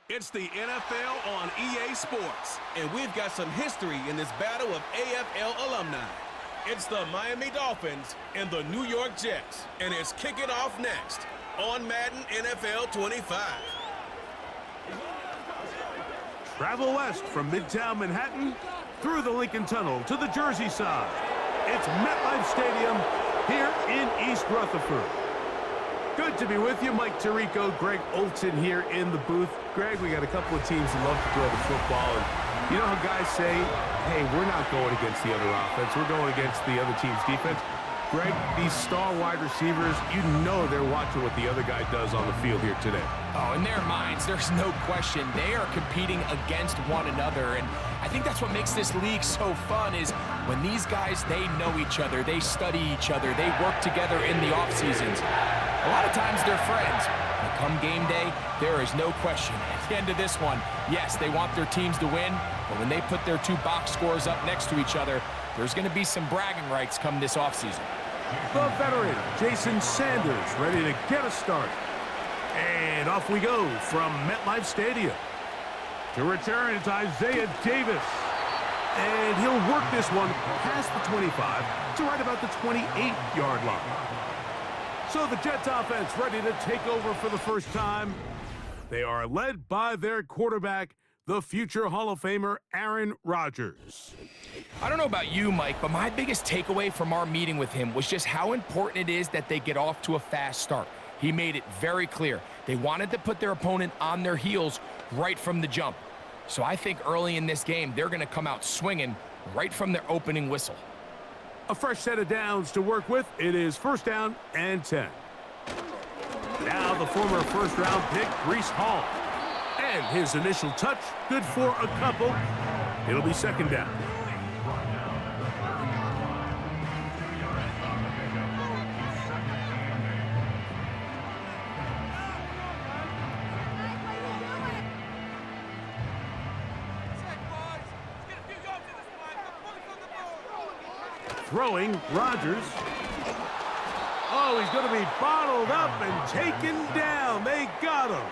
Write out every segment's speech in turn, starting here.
It's the NFL on EA Sports, and we've got some history in this battle of AFL alumni. It's the Miami Dolphins and the New York Jets, and it's kicking off next on Madden NFL 25. Travel west from Midtown Manhattan through the Lincoln Tunnel to the Jersey side. It's MetLife Stadium here in East Rutherford. Good to be with you. Mike Tirico, Greg Olson here in the booth. Greg, we got a couple of teams that love to throw the football. And you know how guys say, hey, we're not going against the other offense. We're going against the other team's defense. Greg, these star wide receivers, you know they're watching what the other guy does on the field here today. Oh, in their minds, there's no question. They are competing against one another. And I think that's what makes this league so fun is when these guys, they know each other. They study each other. They work together in the off seasons. A lot of times they're friends. But come game day, there is no question. At the end of this one, yes, they want their teams to win, but when they put their two box scores up next to each other, there's going to be some bragging rights come this offseason. The veteran, Jason Sanders, ready to get us started. And off we go from MetLife Stadium. To return, it's Isaiah Davis. And he'll work this one past the 25 to right about the 28-yard line. So the Jets offense ready to take over for the first time. They are led by their quarterback, the future Hall of Famer, Aaron Rodgers. I don't know about you, Mike, but my biggest takeaway from our meeting with him was just how important it is that they get off to a fast start. He made it very clear. They wanted to put their opponent on their heels right from the jump. So I think early in this game, they're going to come out swinging right from their opening whistle. A fresh set of downs to work with. It is first down and 10. Now the former first-round pick, Breece Hall. And his initial touch, good for a couple. It'll be second down. Throwing, Rodgers. Oh, he's going to be bottled up and taken down. They got him.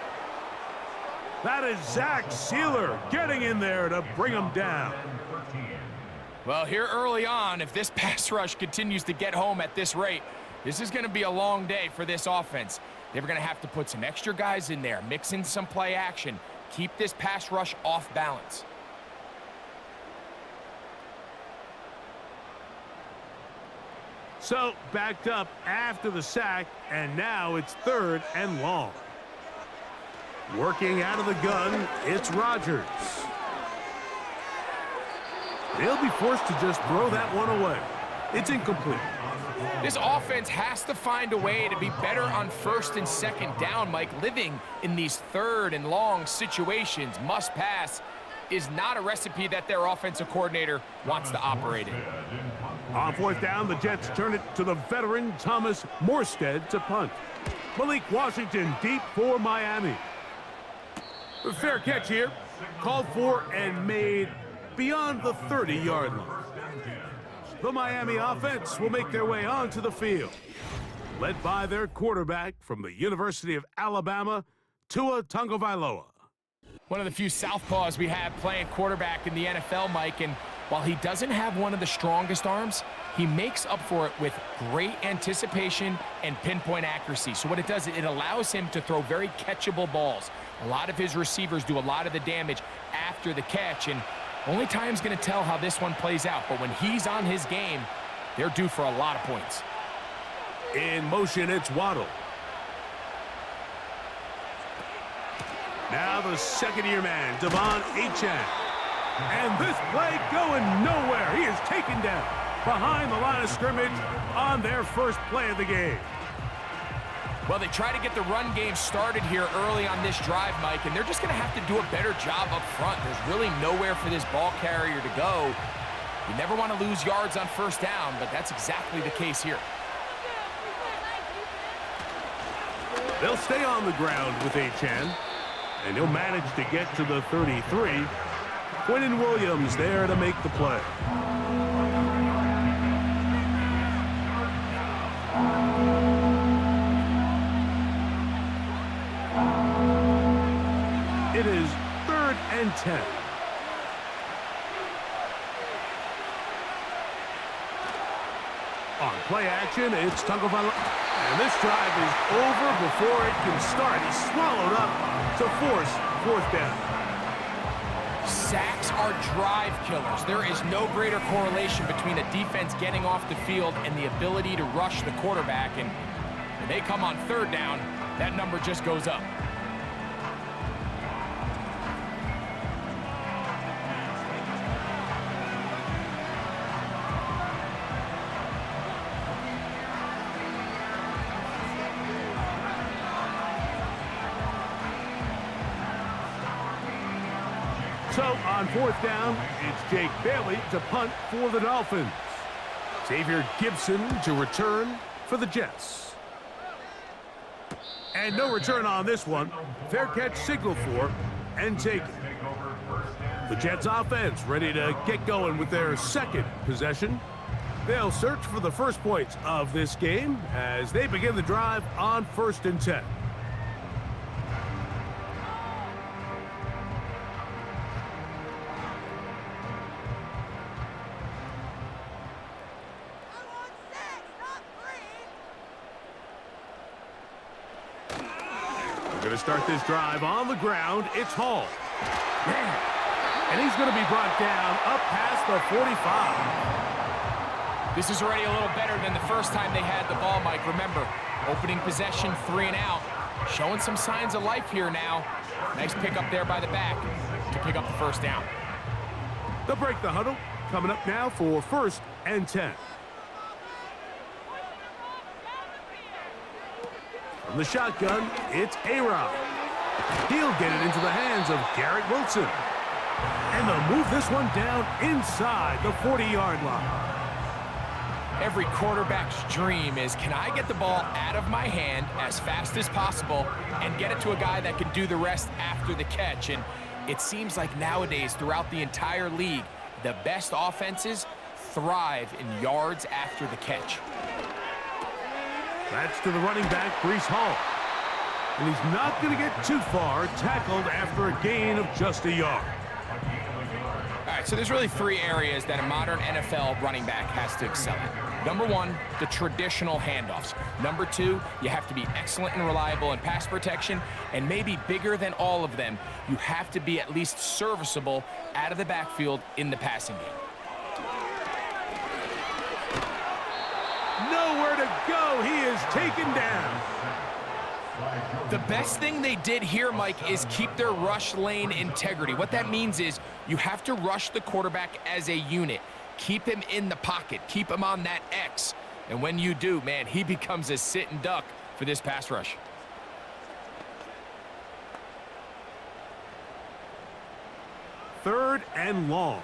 That is Zach Sealer getting in there to bring him down. Well, here early on, if this pass rush continues to get home at this rate, this is going to be a long day for this offense. They're going to have to put some extra guys in there, mix in some play action, keep this pass rush off balance. So, backed up after the sack, and now it's third and long. Working out of the gun, it's Rodgers. They'll be forced to just throw that one away. It's incomplete. This offense has to find a way to be better on first and second down, Mike. Living in these third and long situations, must pass, is not a recipe that their offensive coordinator wants to operate in. On fourth down, the Jets turn it to the veteran Thomas Morstead to punt. Malik Washington deep for Miami. A fair catch here, called for and made beyond the 30-yard line. The Miami offense will make their way onto the field, led by their quarterback from the University of Alabama, Tua Tagovailoa. One of the few southpaws we have playing quarterback in the NFL, Mike, and while he doesn't have one of the strongest arms, he makes up for it with great anticipation and pinpoint accuracy. So what it does, it allows him to throw very catchable balls. A lot of his receivers do a lot of the damage after the catch, and only time's going to tell how this one plays out. But when he's on his game, they're due for a lot of points. In motion, it's Waddle. Now the second-year man, Devon Achane. And this play going nowhere. He is taken down behind the line of scrimmage on their first play of the game. Well, they try to get the run game started here early on this drive, Mike, and they're just going to have to do a better job up front. There's really nowhere for this ball carrier to go. You never want to lose yards on first down, but that's exactly the case here. They'll stay on the ground with Achane, and he'll manage to get to the 33. Quinnen Williams there to make the play. It is 3rd and 10. On play action, it's Tagovailoa. And this drive is over before it can start. He's swallowed up to force 4th down. Sacks are drive killers. There is no greater correlation between a defense getting off the field and the ability to rush the quarterback. And when they come on 3rd down, that number just goes up. So on 4th down, it's Jake Bailey to punt for the Dolphins. Xavier Gibson to return for the Jets. And no return on this one. Fair catch signal for and taken. The Jets offense ready to get going with their 2nd possession. They'll search for the first points of this game as they begin the drive on 1st and 10. Going to start this drive on the ground. It's Hall. Man. And he's going to be brought down up past the 45. This is already a little better than the first time they had the ball, Mike. Remember, opening possession, 3 and out. Showing some signs of life here now. Nice pick up there by the back to pick up the 1st down. They'll break the huddle. Coming up now for 1st and 10. From the shotgun, it's A-Rod. He'll get it into the hands of Garrett Wilson. And they'll move this one down inside the 40-yard line. Every quarterback's dream is, can I get the ball out of my hand as fast as possible and get it to a guy that can do the rest after the catch? And it seems like nowadays, throughout the entire league, the best offenses thrive in yards after the catch. That's to the running back, Breece Hall. And he's not going to get too far, tackled after a gain of just a yard. All right, so there's really 3 areas that a modern NFL running back has to excel in. Number 1, the traditional handoffs. Number 2, you have to be excellent and reliable in pass protection. And maybe bigger than all of them, you have to be at least serviceable out of the backfield in the passing game. Nowhere to go. He is taken down. The best thing they did here, Mike, is keep their rush lane integrity. What that means is you have to rush the quarterback as a unit. Keep him in the pocket. Keep him on that X. And when you do, man, he becomes a sit and duck for this pass rush. Third and long.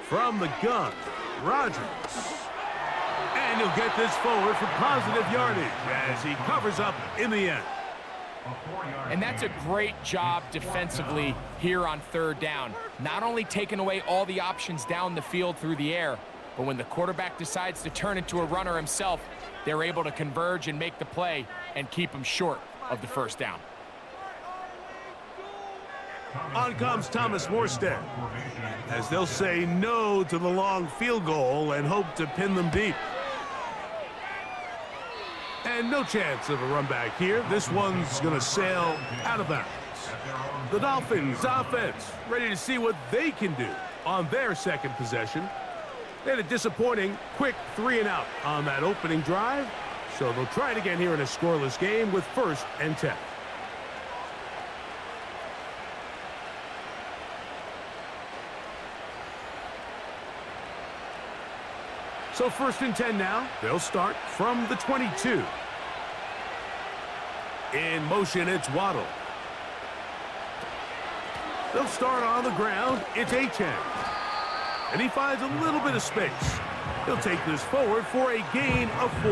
From the gun, Rodgers. And he'll get this forward for positive yardage as he covers up in the end. And that's a great job defensively here on 3rd down. Not only taking away all the options down the field through the air, but when the quarterback decides to turn into a runner himself, they're able to converge and make the play and keep him short of the 1st down. On comes Thomas Morstead, as they'll say no to the long field goal and hope to pin them deep. And no chance of a run back here. This one's going to sail out of bounds. The Dolphins offense ready to see what they can do on their 2nd possession. They had a disappointing quick 3 and out on that opening drive, so they'll try it again here in a scoreless game with 1st and 10. So 1st and 10 now. They'll start from the 22. In motion, it's Waddle. They'll start on the ground. It's Achane. And he finds a little bit of space. He'll take this forward for a gain of 4.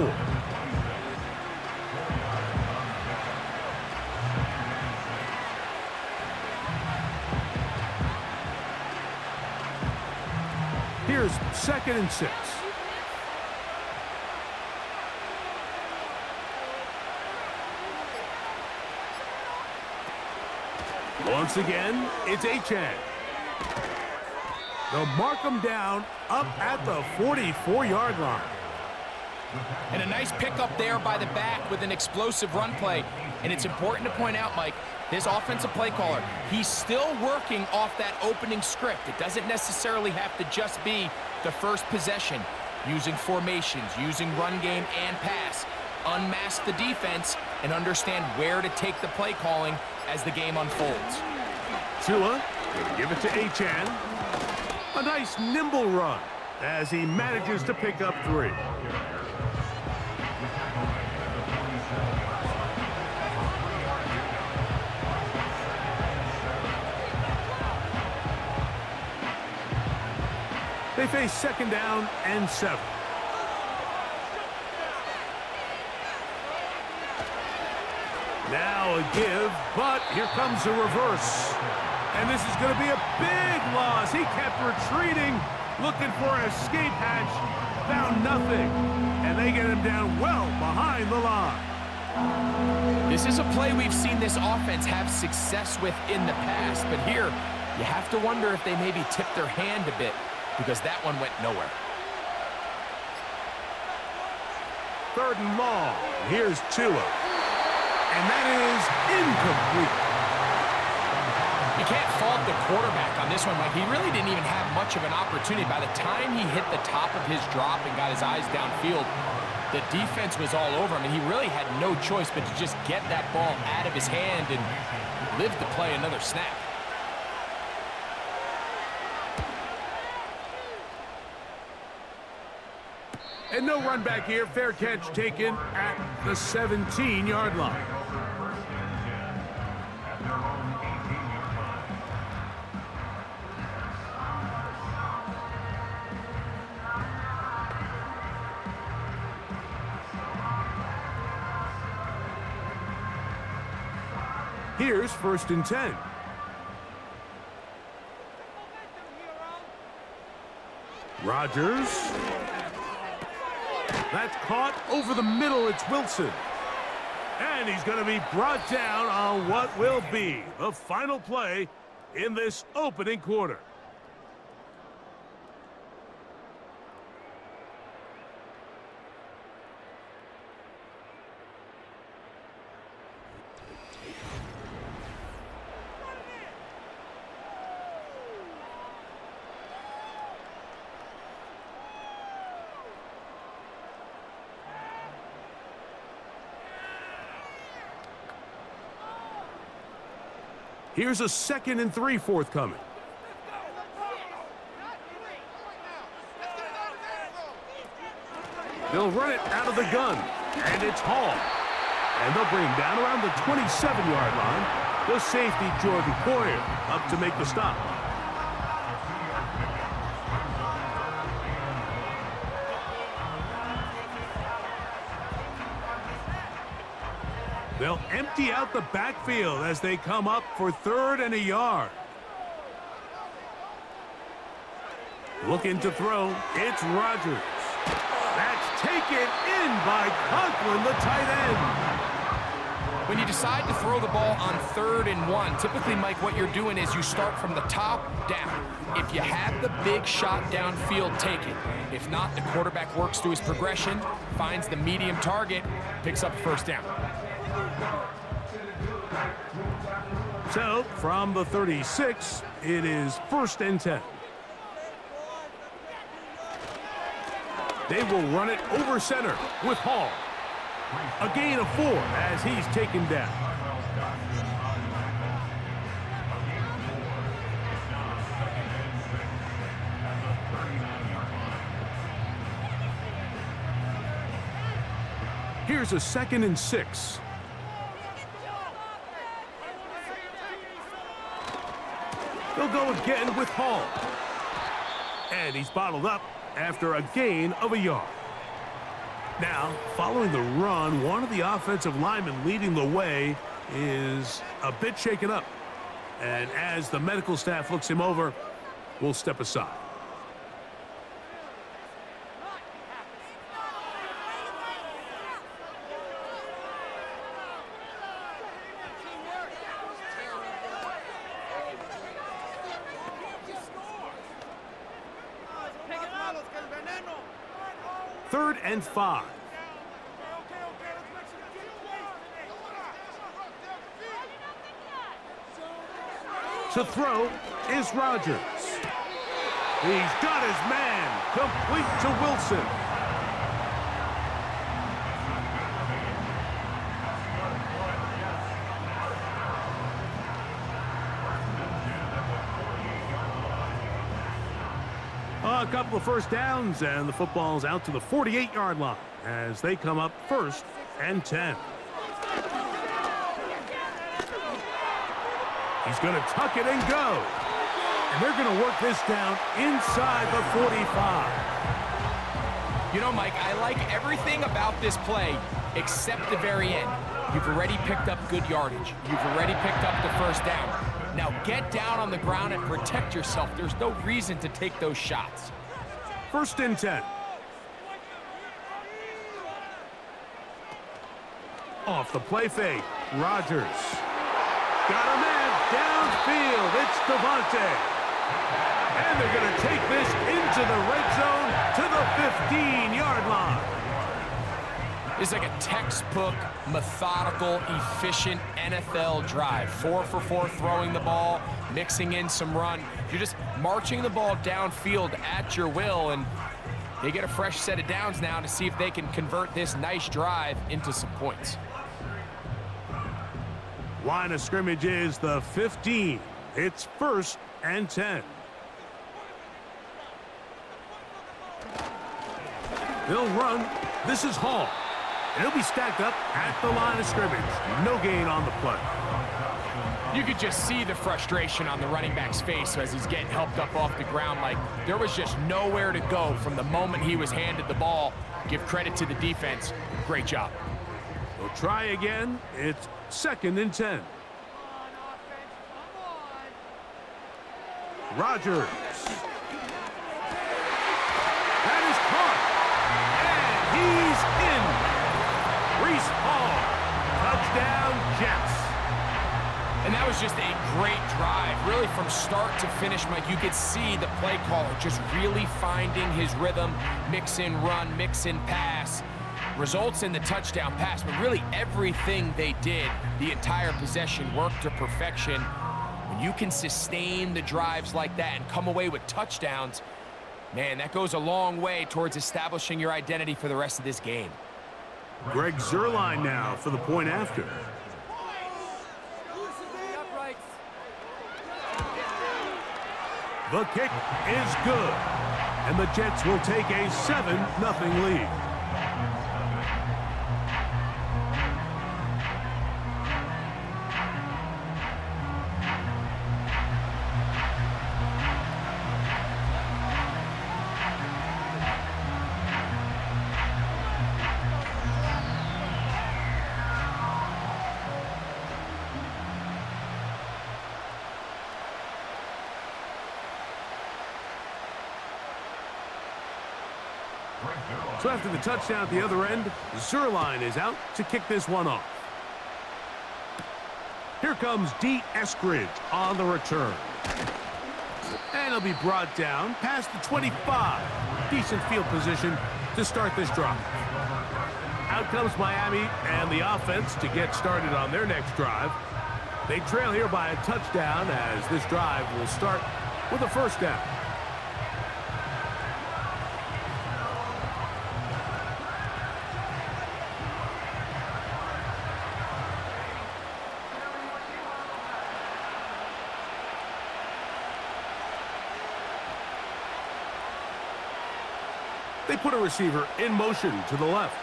Here's 2nd and 6. Once again, it's Achan. They'll mark him down up at the 44-yard line. And a nice pickup there by the back with an explosive run play. And it's important to point out, Mike, his offensive play caller, he's still working off that opening script. It doesn't necessarily have to just be the first possession. Using formations, using run game and pass. Unmask the defense and understand where to take the play calling as the game unfolds. Tua will give it to Achan. A nice nimble run as he manages to pick up 3. They face 2nd down and 7. Now a give, but here comes a reverse. And this is going to be a big loss. He kept retreating, looking for an escape hatch, found nothing. And they get him down well behind the line. This is a play we've seen this offense have success with in the past, but here you have to wonder if they maybe tipped their hand a bit, because that one went nowhere. 3rd and long. Here's Tua. And that is incomplete. You can't fault the quarterback on this one, Mike. He really didn't even have much of an opportunity. By the time he hit the top of his drop and got his eyes downfield, the defense was all over him, and he really had no choice but to just get that ball out of his hand and live to play another snap. And no run back here. Fair catch taken at the 17-yard line. Here's 1st and 10. Rodgers. That's caught over the middle. It's Wilson. And he's going to be brought down on what will be the final play in this opening quarter. Here's a 2nd and 3 forthcoming. They'll run it out of the gun, and it's Hall. And they'll bring him down around the 27-yard line. The safety, Jordan Poyer, up to make the stop. They'll empty out the backfield as they come up for 3rd and a yard. Looking to throw, it's Rodgers. That's taken in by Conklin, the tight end. When you decide to throw the ball on 3rd and 1, typically, Mike, what you're doing is you start from the top down. If you have the big shot downfield, take it. If not, the quarterback works through his progression, finds the medium target, picks up 1st down. So, from the 36, it is 1st and 10. They will run it over center with Hall. A gain of 4 as he's taken down. Here's a 2nd and 6. They'll go again with Hall. And he's bottled up after a gain of a yard. Now, following the run, one of the offensive linemen leading the way is a bit shaken up. And as the medical staff looks him over, we'll step aside. 3rd and 5. To throw is Rodgers. He's got his man, complete to Wilson. A couple of first downs, and the football's out to the 48-yard line as they come up 1st and 10. He's going to tuck it and go. And they're going to work this down inside the 45. You know, Mike, I like everything about this play except the very end. You've already picked up good yardage. You've already picked up the first down. Now get down on the ground and protect yourself. There's no reason to take those shots. 1st and 10. Off the play fake, Rodgers. Got a man downfield. It's Devontae. And they're going to take this into the red zone to the 15-yard line. It's like a textbook, methodical, efficient NFL drive. 4 for 4 throwing the ball, mixing in some run. You're just marching the ball downfield at your will, and they get a fresh set of downs now to see if they can convert this nice drive into some points. Line of scrimmage is the 15. It's 1st and 10. They'll run. This is Hall. And he'll be stacked up at the line of scrimmage. No gain on the play. You could just see the frustration on the running back's face as he's getting helped up off the ground. Like, there was just nowhere to go from the moment he was handed the ball. Give credit to the defense. Great job. We'll try again. It's 2nd and 10. Rodgers. That is caught. And he's in. Breece Hall. Touchdown, Jets. And that was just a great drive. Really, from start to finish, Mike, you could see the play caller just really finding his rhythm. Mix in run, mix in pass. Results in the touchdown pass, but really everything they did, the entire possession, worked to perfection. When you can sustain the drives like that and come away with touchdowns, man, that goes a long way towards establishing your identity for the rest of this game. Greg Zuerlein now for the point after. The kick is good, and the Jets will take a 7-0 lead. So after the touchdown at the other end, Zuerlein is out to kick this one off. Here comes D. Eskridge on the return. And he'll be brought down past the 25. Decent field position to start this drive. Out comes Miami and the offense to get started on their next drive. They trail here by a touchdown as this drive will start with a first down. They put a receiver in motion to the left.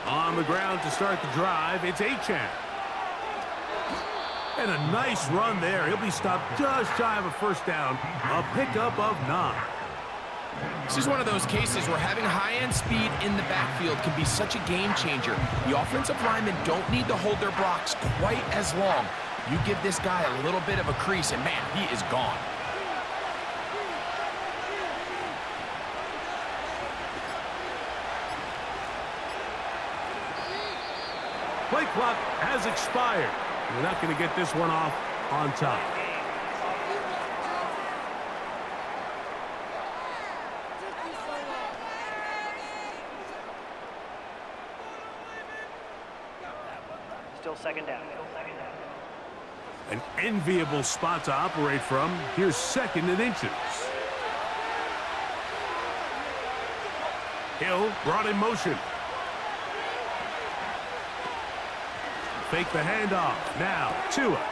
On the ground to start the drive, it's Achane. And a nice run there. He'll be stopped just shy of a first down. A pickup of 9. This is one of those cases where having high-end speed in the backfield can be such a game changer. The offensive linemen don't need to hold their blocks quite as long. You give this guy a little bit of a crease, and man, he is gone. Play clock has expired. We're not going to get this one off on time. Still second down. An enviable spot to operate from. Here's 2nd and inches. Hill brought in motion. Fake the handoff. Now, Tua.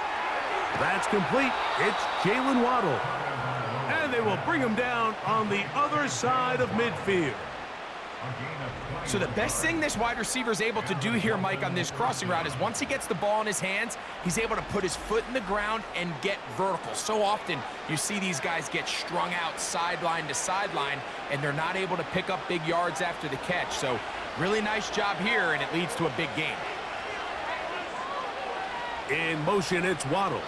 That's complete. It's Jalen Waddle. And they will bring him down on the other side of midfield. So the best thing this wide receiver is able to do here, Mike, on this crossing route is once he gets the ball in his hands, he's able to put his foot in the ground and get vertical. So often you see these guys get strung out sideline to sideline, and they're not able to pick up big yards after the catch. So really nice job here, and it leads to a big game. In motion, it's Waddle.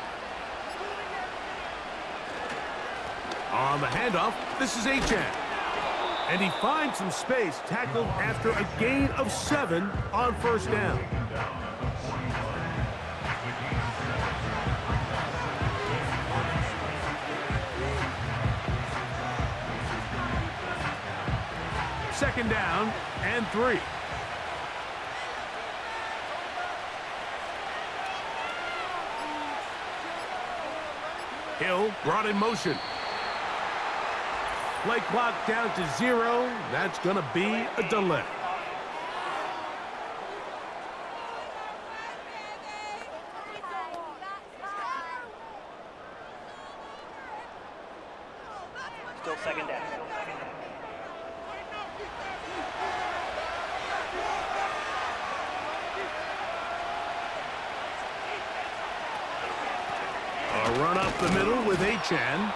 On the handoff, this is Achane. And he finds some space, tackled after a gain of 7 on 1st down. Second down and 3. Hill brought in motion. Play clock down to 0. That's going to be a delay. Still second down. A run up the middle with Achane.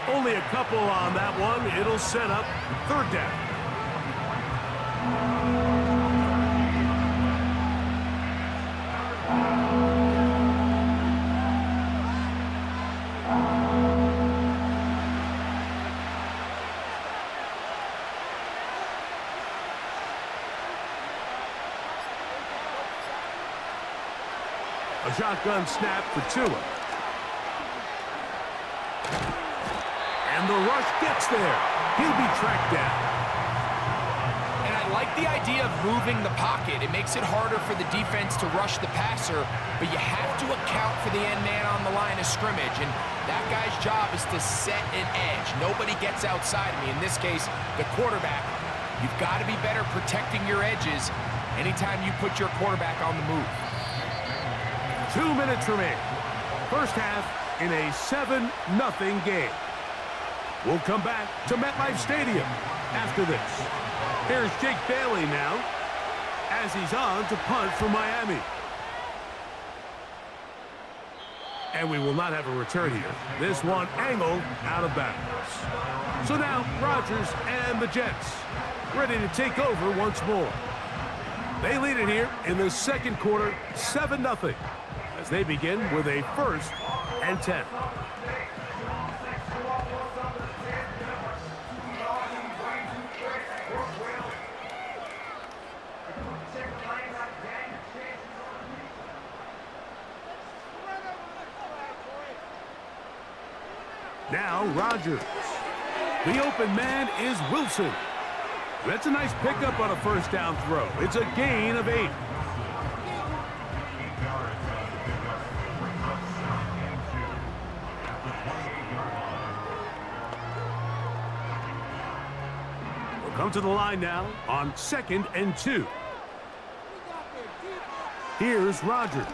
Only a couple on that one. It'll set up 3rd down. A shotgun snap for Tua. And the rush gets there. He'll be tracked down. And I like the idea of moving the pocket. It makes it harder for the defense to rush the passer, but you have to account for the end man on the line of scrimmage, and that guy's job is to set an edge. Nobody gets outside of me. In this case, the quarterback. You've got to be better protecting your edges anytime you put your quarterback on the move. 2 minutes remaining. First half in a 7-0 game. We'll come back to MetLife Stadium after this. Here's Jake Bailey now as he's on to punt for Miami. And we will not have a return here. This one angled out of bounds. So now Rodgers and the Jets ready to take over once more. They lead it here in the 2nd quarter, 7-0, as they begin with a 1st and 10. Now Rodgers. The open man is Wilson. That's a nice pickup on a 1st down throw. It's a gain of 8. We'll come to the line now on 2nd and 2. Here's Rodgers.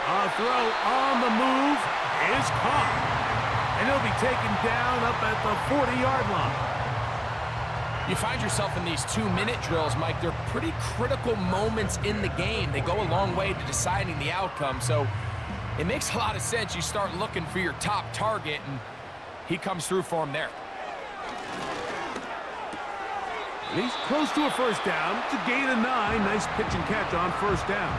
A throw on the move is caught. And he'll be taken down up at the 40-yard line. You find yourself in these 2-minute drills, Mike. They're pretty critical moments in the game. They go a long way to deciding the outcome. So it makes a lot of sense. You start looking for your top target, and he comes through for him there. And he's close to a 1st down. It's a gain of 9. Nice pitch and catch on 1st down.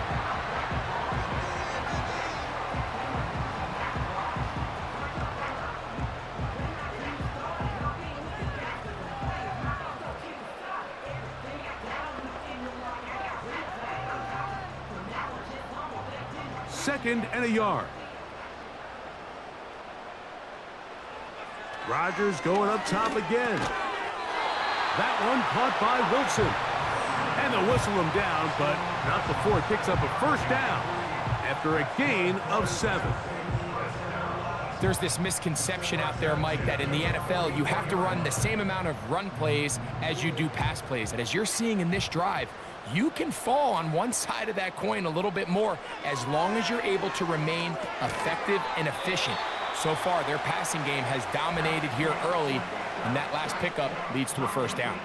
Second and a yard. Rodgers going up top again. That one caught by Wilson. And they'll whistle him down, but not before it picks up a first down after a gain of 7. There's this misconception out there, Mike, that in the NFL, you have to run the same amount of run plays as you do pass plays. And as you're seeing in this drive, you can fall on one side of that coin a little bit more as long as you're able to remain effective and efficient. So far, their passing game has dominated here early, and that last pickup leads to a first down.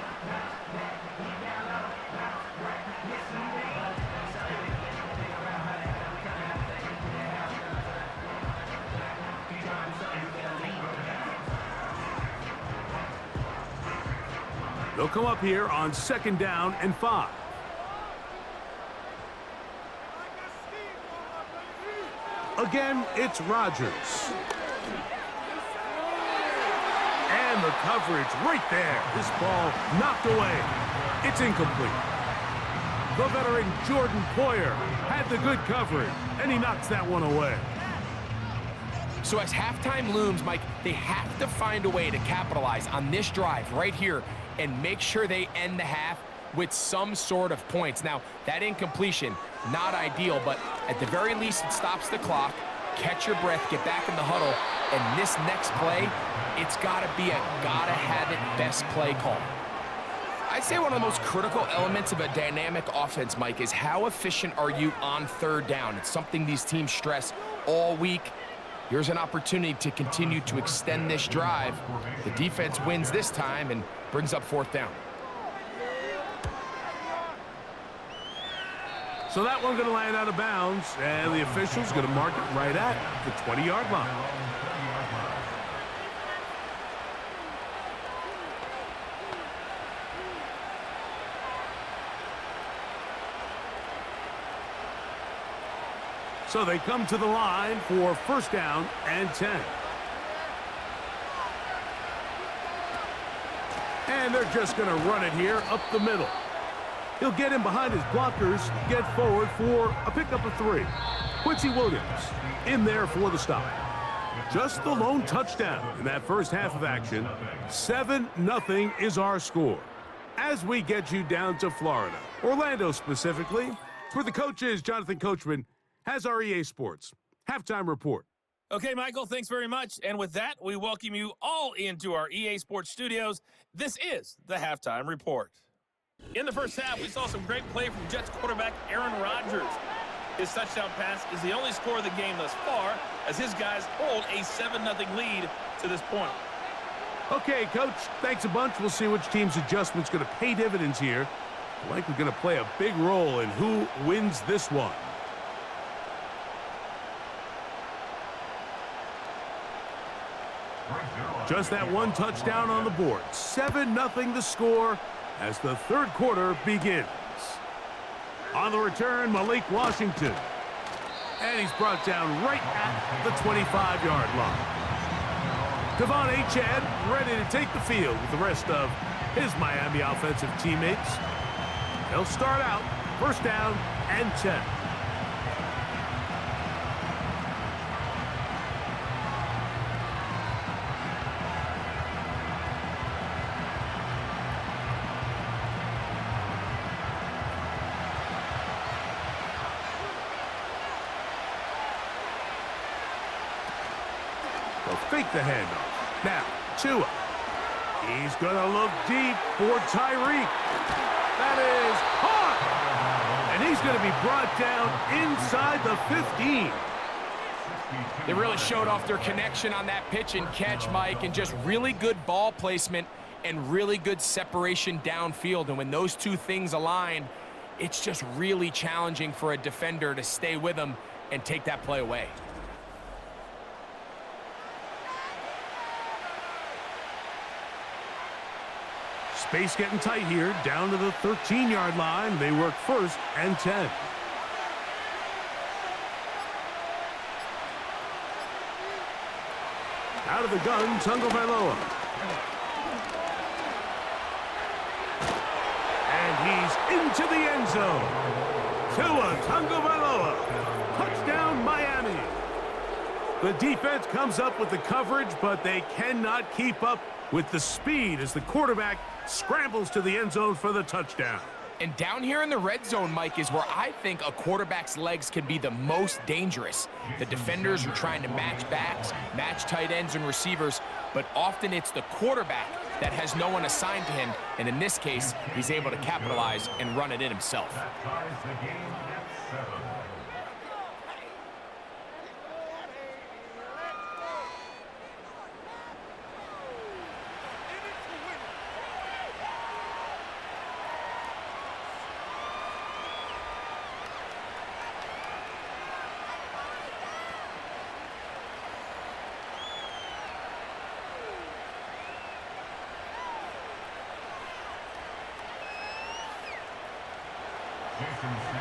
They'll come up here on 2nd down and 5. Again, it's Rodgers. And the coverage right there. This ball knocked away. It's incomplete. The veteran Jordan Poyer had the good coverage, and he knocks that one away. So as halftime looms, Mike, they have to find a way to capitalize on this drive right here and make sure they end the half with some sort of points. Now, that incompletion, not ideal, but at the very least, it stops the clock. Catch your breath, get back in the huddle, and this next play, it's gotta be a gotta-have-it best play call. I'd say one of the most critical elements of a dynamic offense, Mike, is how efficient are you on 3rd down? It's something these teams stress all week. Here's an opportunity to continue to extend this drive. The defense wins this time and brings up 4th down. So that one's going to land out of bounds, and the official's going to mark it right at the 20-yard line. So they come to the line for 1st down and 10. And they're just going to run it here up the middle. He'll get in behind his blockers, get forward for a pickup of 3. Quincy Williams in there for the stop. Just the lone touchdown in that first half of action. 7-0 is our score. As we get you down to Florida, Orlando specifically, where the coach is, Jonathan Coachman, has our EA Sports halftime report. Okay, Michael, thanks very much. And with that, we welcome you all into our EA Sports studios. This is the halftime report. In the first half, we saw some great play from Jets quarterback Aaron Rodgers. His touchdown pass is the only score of the game thus far, as his guys hold a 7-0 lead to this point. Okay, Coach, thanks a bunch. We'll see which team's adjustment's going to pay dividends here. Likely going to play a big role in who wins this one. Just that one touchdown on the board. 7-0 the score as the 3rd quarter begins. On the return, Malik Washington. And he's brought down right at the 25-yard line. Devon Achane ready to take the field with the rest of his Miami offensive teammates. They'll start out 1st down and 10. They'll fake the handoff. Now, Tua. He's going to look deep for Tyreek. That is caught. And he's going to be brought down inside the 15. They really showed off their connection on that pitch and catch, Mike, and just really good ball placement and really good separation downfield. And when those two things align, it's just really challenging for a defender to stay with them and take that play away. Space getting tight here, down to the 13-yard line. They work 1st and 10. Out of the gun, Tagovailoa. And he's into the end zone. Tua Tagovailoa. Touchdown, Miami. The defense comes up with the coverage, but they cannot keep up with the speed as the quarterback scrambles to the end zone for the touchdown. And down here in the red zone, Mike, is where I think a quarterback's legs can be the most dangerous. The defenders are trying to match backs, match tight ends and receivers, but often it's the quarterback that has no one assigned to him, and in this case, he's able to capitalize and run it in himself.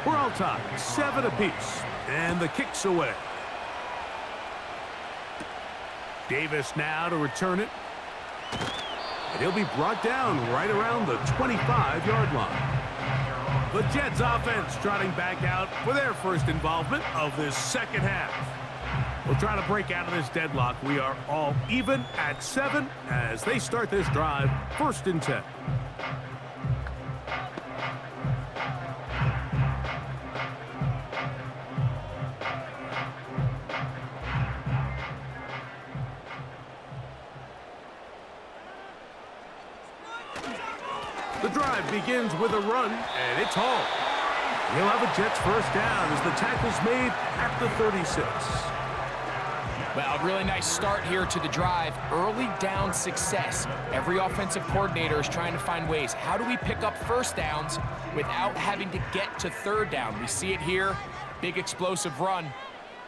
We're all tied, 7 apiece, and the kick's away. Davis now to return it. And he'll be brought down right around the 25-yard line. The Jets offense trotting back out for their first involvement of this second half. We'll try to break out of this deadlock. We are all even at 7 as they start this drive, 1st and 10. The drive begins with a run, and it's home. He'll have a Jets first down as the tackle's made at the 36. Well, a really nice start here to the drive. Early down success. Every offensive coordinator is trying to find ways. How do we pick up first downs without having to get to third down? We see it here. Big explosive run.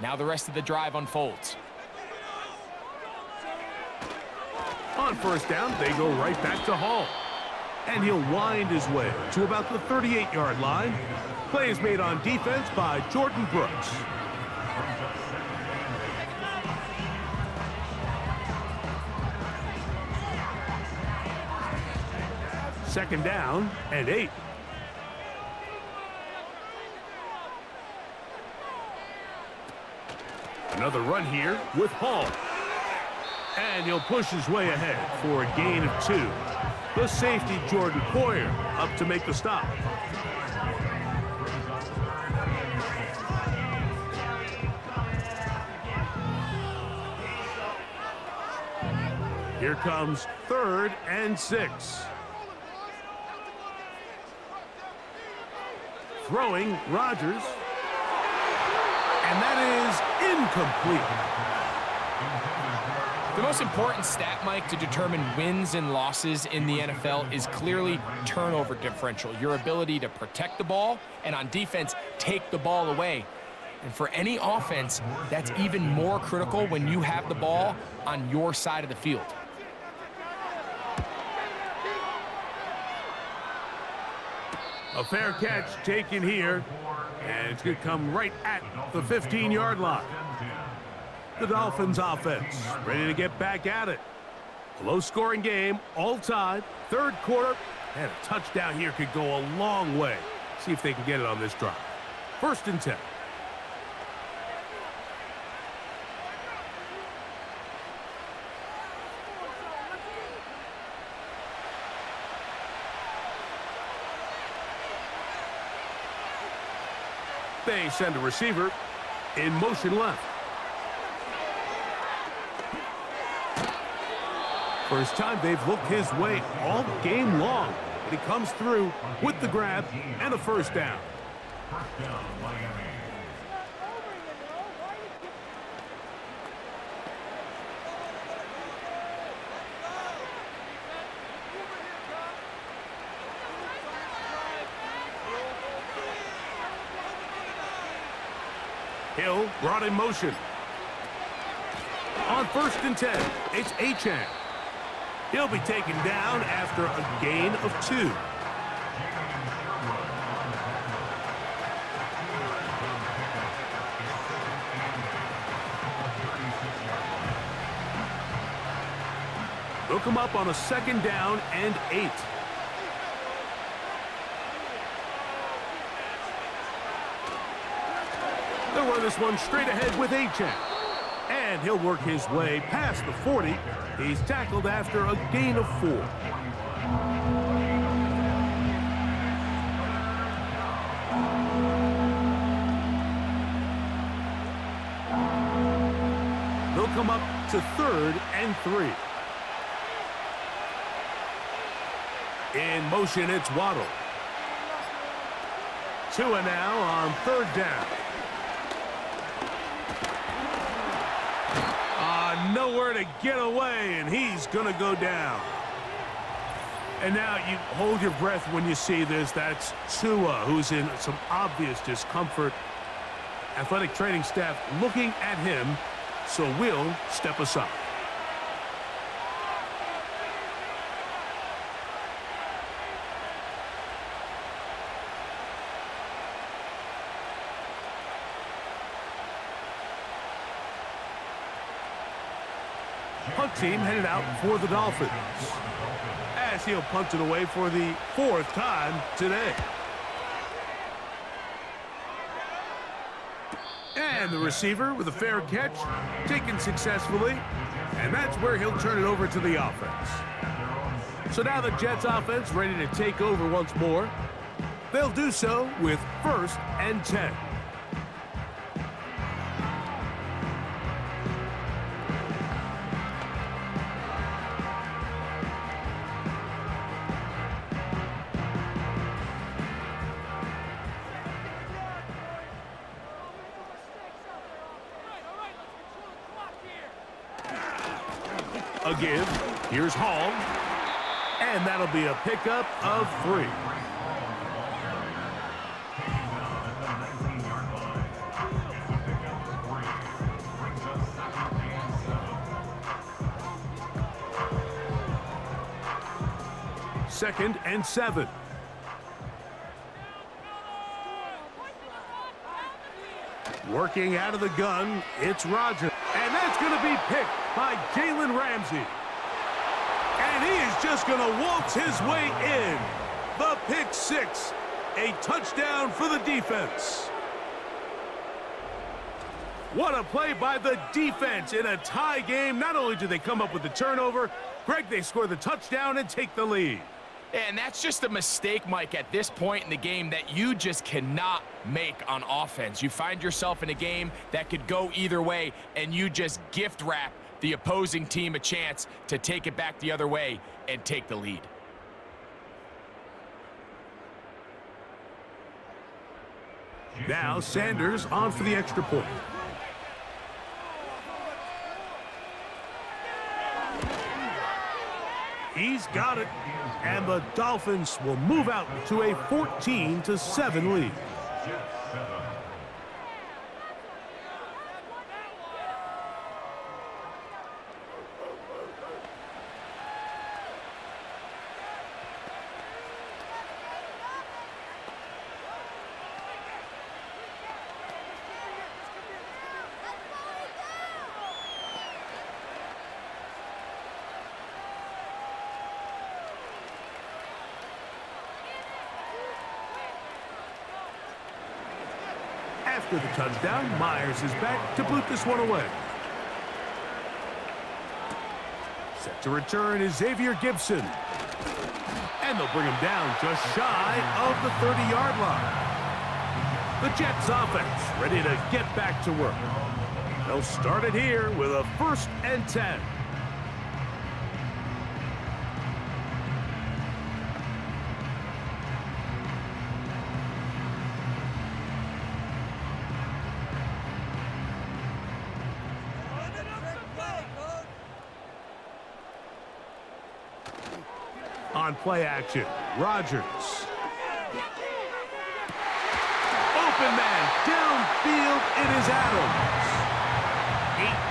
Now the rest of the drive unfolds. On first down, they go right back to Hall. And he'll wind his way to about the 38-yard line. Play is made on defense by Jordan Brooks. Second down and 8. Another run here with Hall. And he'll push his way ahead for a gain of 2. The safety, Jordan Poyer, up to make the stop. Here comes 3rd and 6. Throwing, Rodgers. And that is incomplete. The most important stat, Mike, to determine wins and losses in the NFL is clearly turnover differential, your ability to protect the ball and on defense, take the ball away. And for any offense, that's even more critical when you have the ball on your side of the field. A fair catch taken here, and it's going to come right at the 15-yard line. The Dolphins offense ready to get back at it. A low-scoring game, all tied, 3rd quarter, and a touchdown here could go a long way. See if they can get it on this drive. 1st and 10. They send a receiver in motion left. First time they've looked his way all game long. But he comes through with the grab and a first down. Hill brought in motion. On 1st and 10, it's Achane. He'll be taken down after a gain of 2. Look him up on a 2nd down and 8. They'll run this one straight ahead with Achane. And he'll work his way past the 40. He's tackled after a gain of 4. to 3rd and 3. In motion, it's Waddle. Tua now on 3rd down. Nowhere to get away, and he's going to go down. And now you hold your breath when you see this. That's Tua, who's in some obvious discomfort. Athletic training staff looking at him, so we'll step aside. Punt team headed out for the Dolphins, as he'll punt it away for the 4th time today. And the receiver with a fair catch, taken successfully, and that's where he'll turn it over to the offense. So now the Jets offense ready to take over once more. They'll do so with 1st and 10. Again, here's Hall, and that'll be a pickup of 3. Second and 7. Working out of the gun, it's Rodgers. And that's going to be picked by Jalen Ramsey. And he is just going to waltz his way in. The pick 6. A touchdown for the defense. What a play by the defense in a tie game. Not only do they come up with the turnover, Greg, they score the touchdown and take the lead. And that's just a mistake, Mike, at this point in the game that you just cannot make on offense. You find yourself in a game that could go either way, and you just gift wrap the opposing team a chance to take it back the other way and take the lead. Now Sanders on for the extra point. He's got it, and the Dolphins will move out to a 14-7 lead. After the touchdown, Myers is back to boot this one away. Set to return is Xavier Gibson. And they'll bring him down just shy of the 30-yard line. The Jets offense ready to get back to work. They'll start it here with a 1st and 10. On play action, Rodgers. Open man, downfield, it is Adams.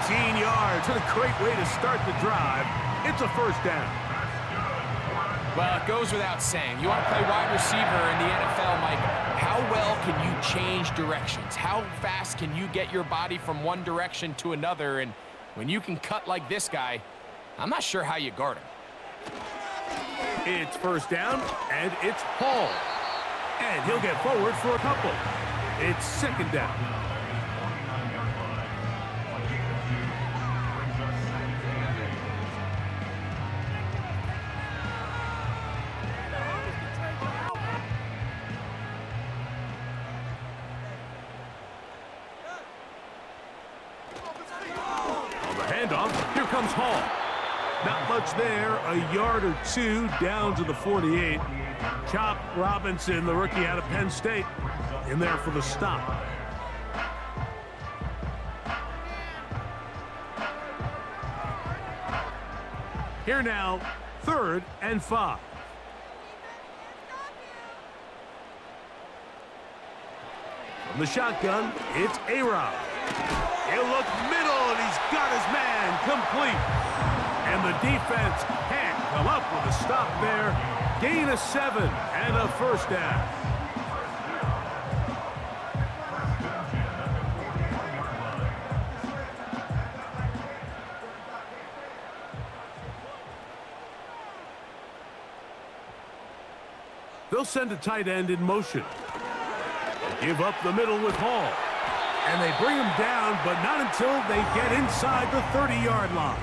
18 yards, what a great way to start the drive. It's a 1st down. Well, it goes without saying. You want to play wide receiver in the NFL, Mike. How well can you change directions? How fast can you get your body from one direction to another? And when you can cut like this guy, I'm not sure how you guard him. It's 1st down, and it's Hall. And he'll get forward for a couple. It's 2nd down. On the handoff, Here comes Hall. Not much there, a yard or two down to the 48. Chop Robinson, the rookie out of Penn State, in there for the stop. Here now, 3rd and 5. From the shotgun, it's A-Rod. He'll look middle, and he's got his man complete. And the defense can't come up with a stop there. Gain of 7 and a first down. They'll send a tight end in motion. Give up the middle with Hall. And they bring him down, but not until they get inside the 30-yard line.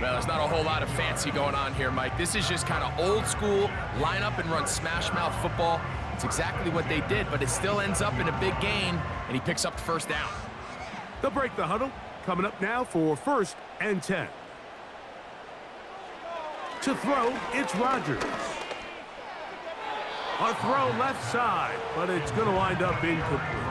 Well, there's not a whole lot of fancy going on here, Mike. This is just kind of old school, line up and run smash mouth football. It's exactly what they did, but it still ends up in a big gain, and he picks up the first down. They'll break the huddle. Coming up now for 1st and 10. To throw, it's Rodgers. A throw left side, but it's going to wind up incomplete.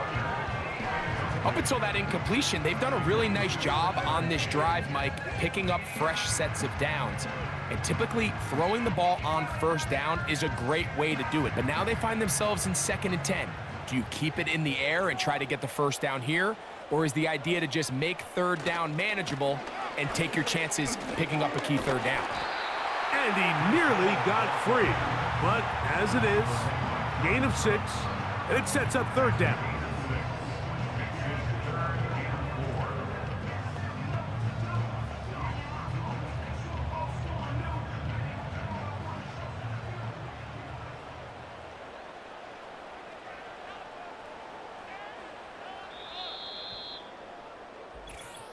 Up until that incompletion, they've done a really nice job on this drive, Mike, picking up fresh sets of downs. And typically, throwing the ball on first down is a great way to do it. But now they find themselves in 2nd and 10. Do you keep it in the air and try to get the first down here? Or is the idea to just make 3rd down manageable and take your chances picking up a key 3rd down? And he nearly got free. But as it is, gain of 6, and it sets up 3rd down.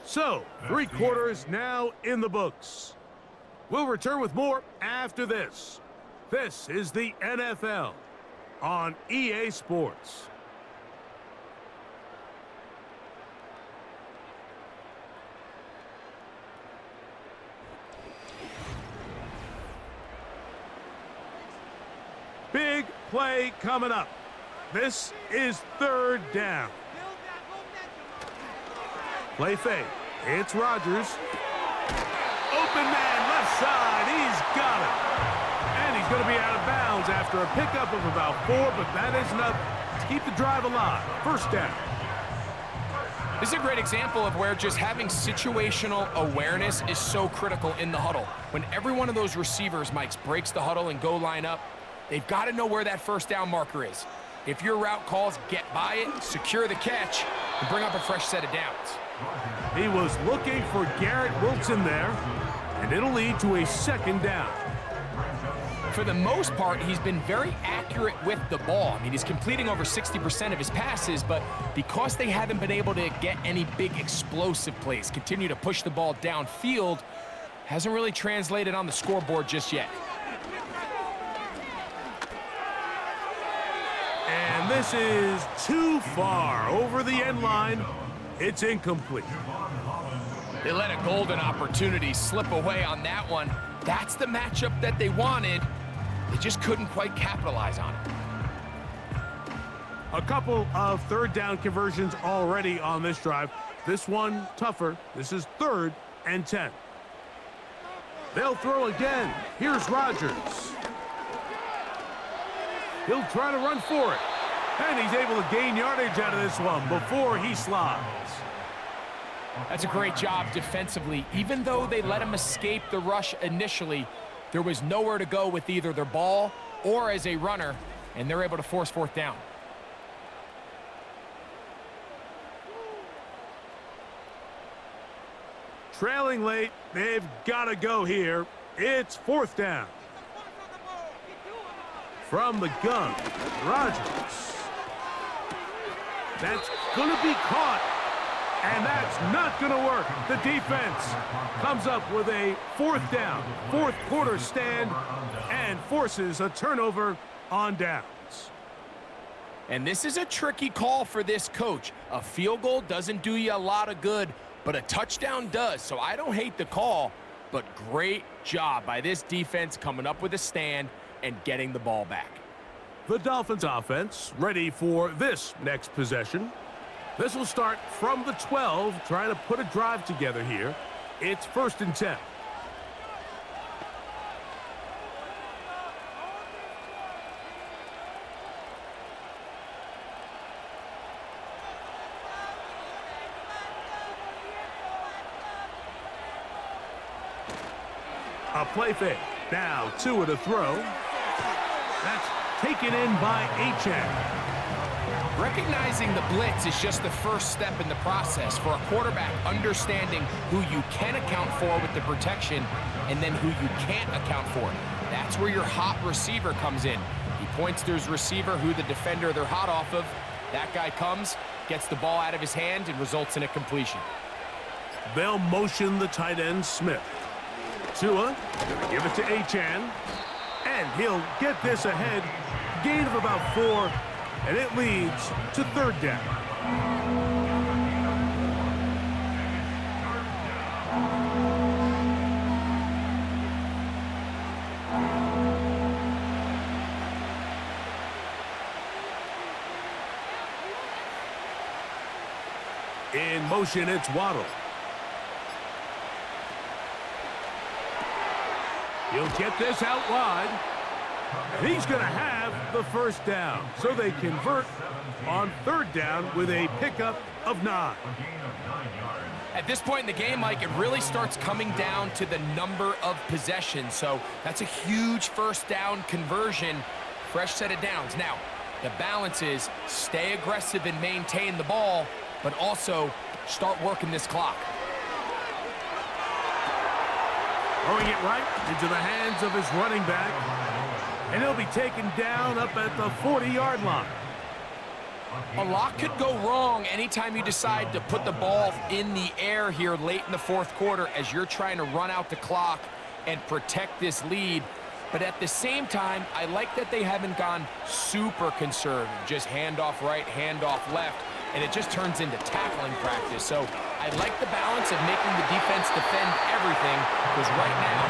So, 3 quarters now in the books. We'll return with more after this. This is the NFL on EA Sports. Big play coming up. This is 3rd down. Play fake. It's Rodgers. Open man, left side. He's got it. And he's going to be out of bounds after a pickup of about 4, but that is enough to keep the drive alive. First down. This is a great example of where just having situational awareness is so critical in the huddle. When every one of those receivers, Mike, breaks the huddle and go line up, they've got to know where that first down marker is. If your route calls, get by it, secure the catch, and bring up a fresh set of downs. He was looking for Garrett Wilson there, and it'll lead to a 2nd down. For the most part, he's been very accurate with the ball. I mean, he's completing over 60% of his passes, but because they haven't been able to get any big explosive plays, continue to push the ball downfield, hasn't really translated on the scoreboard just yet. And this is too far over the end line. It's incomplete. They let a golden opportunity slip away on that one. That's the matchup that they wanted. They just couldn't quite capitalize on it. A couple of 3rd down conversions already on this drive. This one tougher. This is 3rd and 10. They'll throw again. Here's Rodgers. He'll try to run for it. And he's able to gain yardage out of this one before he slides. That's a great job defensively. Even though they let him escape the rush initially, there was nowhere to go with either their ball or as a runner, and they're able to force 4th down. Trailing late, they've got to go here. It's 4th down. From the gun, Rodgers. That's going to be caught, and that's not going to work. The defense comes up with a 4th down, 4th quarter stand, and forces a turnover on downs. And this is a tricky call for this coach. A field goal doesn't do you a lot of good. but a touchdown does. So I don't hate the call, but great job by this defense coming up with a stand and getting the ball back. The Dolphins offense ready for this next possession. This will start from the 12, trying to put a drive together here. It's 1st and 10. A play fake. Now Tua to throw. That's taken in by Achane. Recognizing the blitz is just the first step in the process for a quarterback understanding who you can account for with the protection and then who you can't account for. That's where your hot receiver comes in. He points to his receiver who the defender they're hot off of. That guy comes, gets the ball out of his hand, and results in a completion. They'll motion the tight end Smith. Tua gonna give it to Achane, and he'll get this ahead. Gain of about 4, and it leads to 3rd down. In motion, it's Waddle. He'll get this out wide. And he's going to have the 1st down. So they convert on 3rd down with a pickup of 9. At this point in the game, Mike, it really starts coming down to the number of possessions. So that's a huge 1st down conversion. Fresh set of downs. Now, the balance is stay aggressive and maintain the ball, but also start working this clock. Throwing it right into the hands of his running back. And he'll be taken down up at the 40-yard line. A lot could go wrong anytime you decide to put the ball in the air here late in the 4th quarter as you're trying to run out the clock and protect this lead. But at the same time, I like that they haven't gone super conservative. Just handoff right, handoff left, and it just turns into tackling practice. So I like the balance of making the defense defend everything, because right now,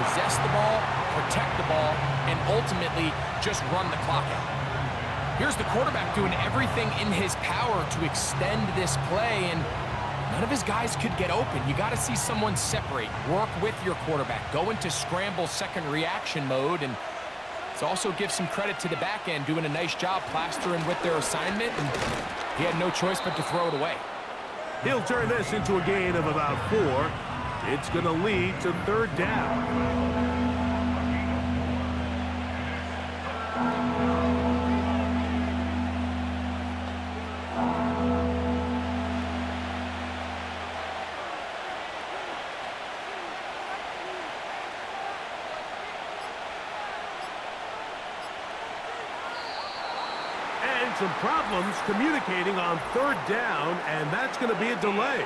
possess the ball, protect the ball, and ultimately just run the clock out. Here's the quarterback doing everything in his power to extend this play, and none of his guys could get open. You got to see someone separate, work with your quarterback, go into scramble second reaction mode, and it also gives some credit to the back end doing a nice job plastering with their assignment, and he had no choice but to throw it away. He'll turn this into a gain of about 4. It's going to lead to 3rd down. Some problems communicating on 3rd down, and that's going to be a delay.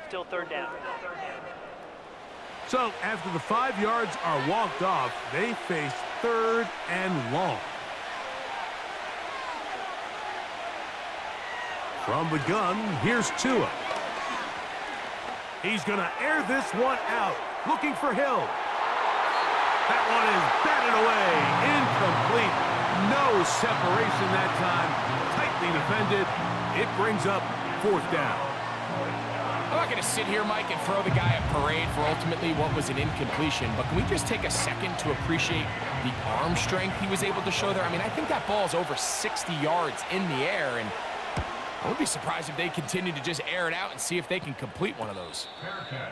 Still 3rd down. So after the 5 yards are walked off, they face 3rd and long. From the gun, here's Tua. He's going to air this one out, looking for Hill. That one is batted away, incomplete. No separation that time, tightly defended. It brings up 4th down. I'm not going to sit here, Mike, and throw the guy a parade for ultimately what was an incompletion, but can we just take a second to appreciate the arm strength he was able to show there? I mean, I think that ball is over 60 yards in the air, and I would be surprised if they continue to just air it out and see if they can complete one of those.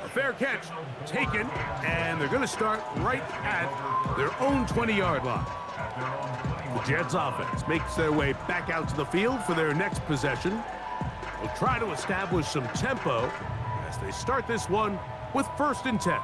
A fair catch taken, and they're going to start right at their own 20-yard line. The Jets offense makes their way back out to the field for their next possession. They'll try to establish some tempo as they start this one with 1st and 10.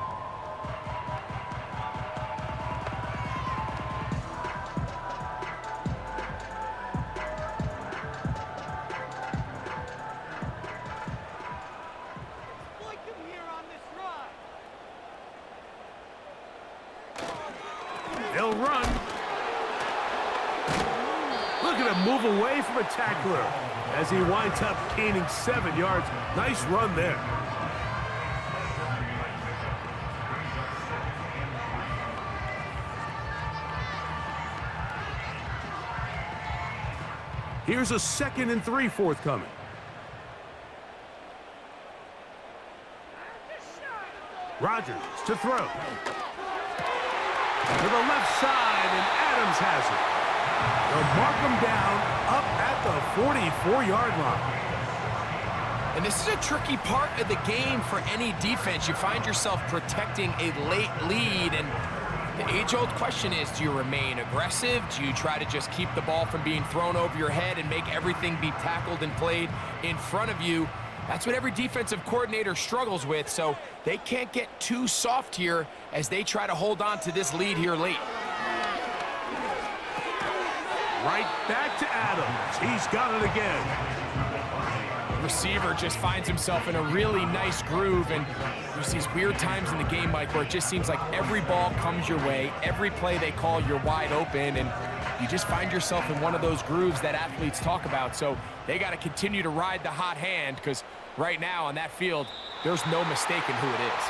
move away from a tackler as he winds up gaining 7 yards. Nice run there. Here's a 2nd and 3 forthcoming. Rodgers to throw. To the left side, and Adams has it. They'll mark him down up at the 44-yard line. And this is a tricky part of the game for any defense. You find yourself protecting a late lead, and the age-old question is, do you remain aggressive? Do you try to just keep the ball from being thrown over your head and make everything be tackled and played in front of you? That's what every defensive coordinator struggles with, so they can't get too soft here as they try to hold on to this lead here late. Right back to Adams. He's got it again. Receiver just finds himself in a really nice groove, and there's these weird times in the game, Mike, where it just seems like every ball comes your way, every play they call, you're wide open, and you just find yourself in one of those grooves that athletes talk about. So they got to continue to ride the hot hand, because right now on that field, there's no mistaking who it is.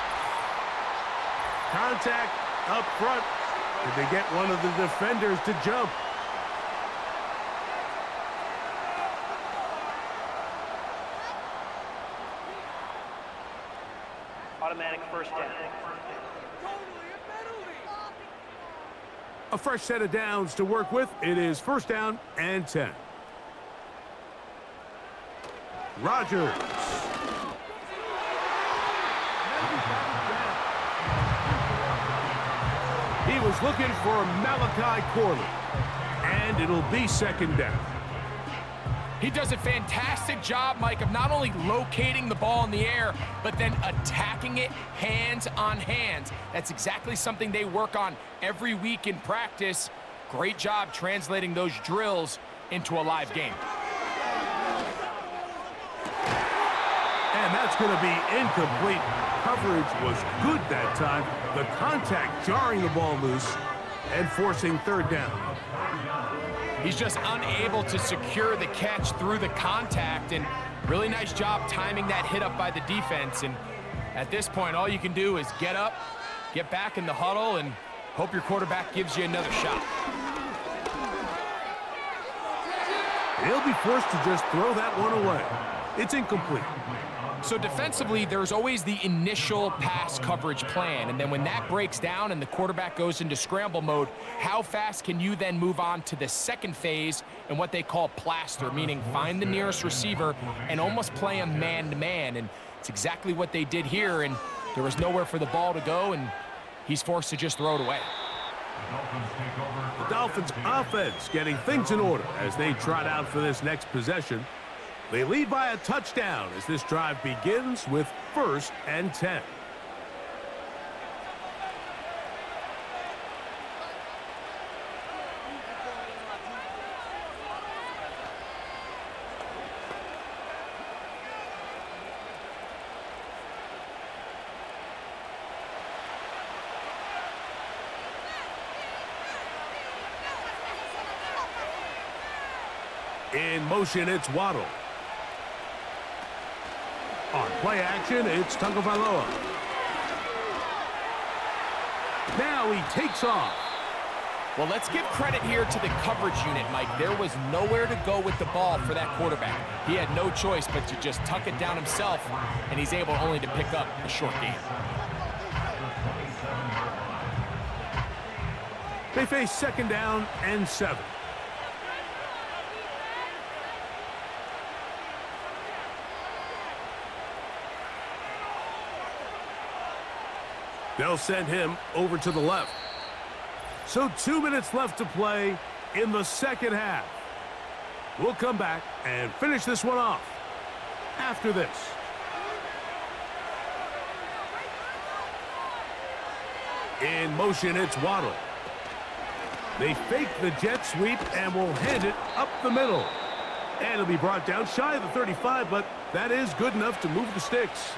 Contact up front. Did they get one of the defenders to jump? Automatic first down. A fresh set of downs to work with. It is 1st down and 10. Rodgers. He was looking for Malachi Corley, and it'll be 2nd down. He does a fantastic job, Mike, of not only locating the ball in the air, but then attacking it hands on hands. That's exactly something they work on every week in practice. Great job translating those drills into a live game. And that's going to be incomplete. Coverage was good that time. The contact jarring the ball loose and forcing 3rd down. He's just unable to secure the catch through the contact, and really nice job timing that hit up by the defense. And at this point, all you can do is get up, get back in the huddle, and hope your quarterback gives you another shot. He'll be forced to just throw that one away. It's incomplete. So defensively, there's always the initial pass coverage plan, and then when that breaks down and the quarterback goes into scramble mode, how fast can you then move on to the second phase and what they call plaster, meaning find the nearest receiver and almost play him man-to-man, and it's exactly what they did here, and there was nowhere for the ball to go, and he's forced to just throw it away. The Dolphins offense getting things in order as they trot out for this next possession. They lead by a touchdown as this drive begins with 1st and 10. In motion, it's Waddle. On play action, it's Tagovailoa. Now he takes off. Well, let's give credit here to the coverage unit, Mike. There was nowhere to go with the ball for that quarterback. He had no choice but to just tuck it down himself, and he's able only to pick up a short gain. They face 2nd down and 7. They'll send him over to the left. So 2 minutes left to play in the 2nd half. We'll come back and finish this one off after this. In motion, it's Waddle. They fake the jet sweep and will hand it up the middle. And it'll be brought down shy of the 35, but that is good enough to move the sticks.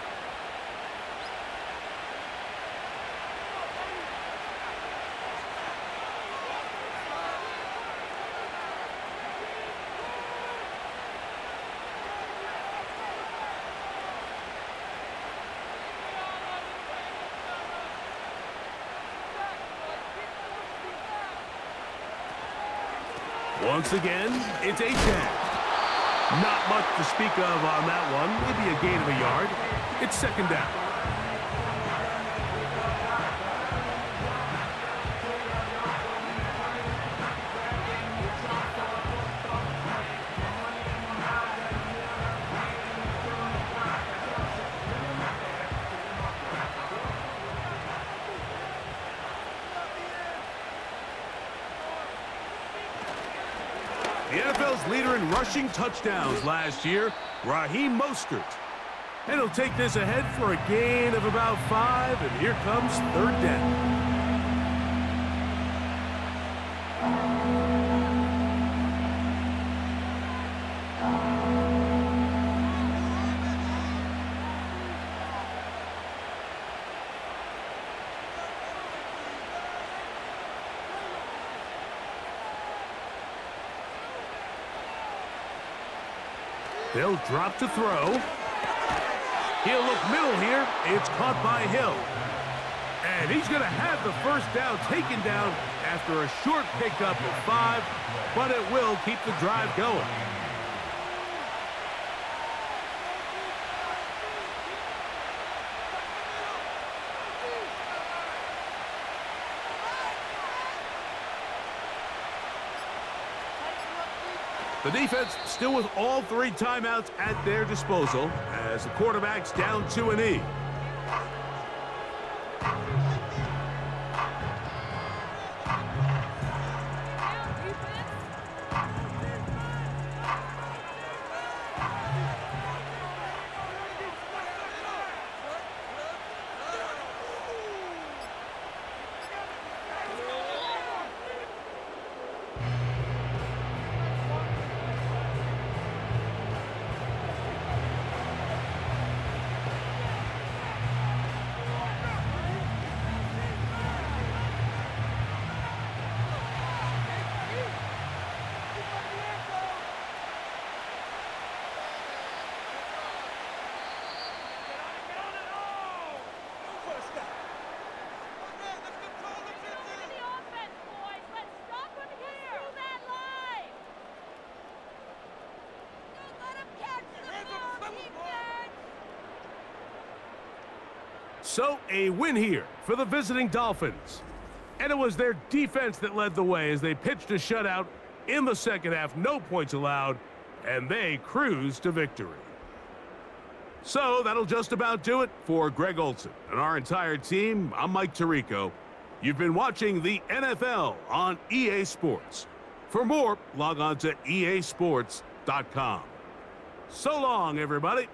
Once again, it's a jab. Not much to speak of on that one. Maybe a gain of a yard. It's second down. The NFL's leader in rushing touchdowns last year, Raheem Mostert. And he'll take this ahead for a gain of about 5, and here comes third down. They'll drop to throw. He'll look middle here. It's caught by Hill. And he's going to have the first down taken down after a short pickup of 5, but it will keep the drive going. The defense still with all 3 timeouts at their disposal as the quarterback's down to an E. So, a win here for the visiting Dolphins. And it was their defense that led the way as they pitched a shutout in the second half, no points allowed, and they cruised to victory. So, that'll just about do it for Greg Olson and our entire team. I'm Mike Tirico. You've been watching the NFL on EA Sports. For more, log on to easports.com. So long, everybody.